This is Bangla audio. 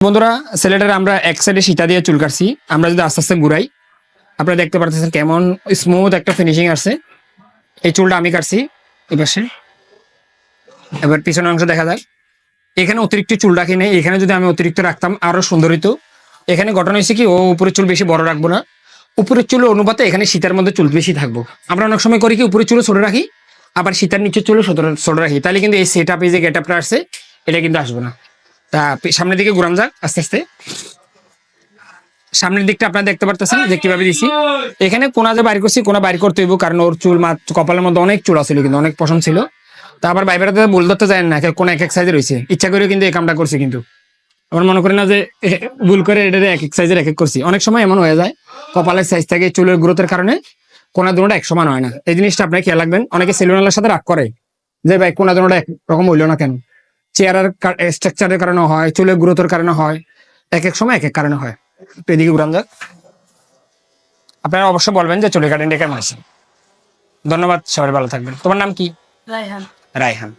বন্ধুরা ছেলেটার আমরা এক সাইডে সীতা দিয়ে চুল কাটছি। আমরা যদি আস্তে আস্তে ঘুরাই আপনারা দেখতে পারতেছেন কেমন স্মুথ একটা ফিনিশিং আসছে। এই চুলটা আমি কাটছি এই পাশে। এবার পিছনের অংশ দেখা যাক। এখানে অতিরিক্ত চুল রাখি নেই, এখানে যদি আমি অতিরিক্ত রাখতাম আরো সুন্দর হইতো। এখানে ঘটনা হয়েছে কি, ও উপরের চুল বেশি বড় রাখবো না, উপরের চুল অনুপাতে এখানে শীতের মধ্যে চুল বেশি থাকবো। আমরা অনেক সময় করি কি, উপরের চুল ছোট রাখি আবার শীতের নিচের চুল ছোট রাখি, তাহলে কিন্তু এই সেট আপ, এই যে গেট আপটা আসছে এটা কিন্তু আসবে না। তা সামনের দিকে ঘুরান যাক আস্তে আস্তে। সামনের দিকটা আপনারা দেখতে পারতেছেন যে কিভাবে দিছি। এখানে কোনা যে বাইর করছি, কোনা বাইর করতে হইব, কারণ ওর চুল কপালের মধ্যে অনেক চুল ছিল, কিন্তু অনেক পছন্দ ছিল। তা আবার বাইবেরাতে ভুল ধরতে যায় না, কোন এক এক সাইজে রয়েছে, ইচ্ছা করে কিন্তু এই কামটা করছি। কিন্তু আমার মনে করি না যে ভুল করে এটা এক এক সাইজের এক এক করছি। অনেক সময় এমন হয়ে যায় কপালের সাইজ থেকে চুলের গ্রোথের কারণে কোনা দুটোটা এক সমান হয় না। এই জিনিসটা আপনাকে খেয়াল রাখবেন। অনেকে সেলুনালের সাথে রাগ করে যে ভাই কোনা দুটোটা এক রকম হইলো না কেন। চেয়ারের স্ট্রাকচারের কারণে হয়, চুলের গ্রোথের কারণে হয়, এক এক সময় এক এক কারণে হয়। তো এদিকে ঘুরান যাক। আপনারা অবশ্যই বলবেন যে চুলের কাটিংটা কেমন আছে। ধন্যবাদ, সবাই ভালো থাকবেন। তোমার নাম কি? রায়হান। রায়হান।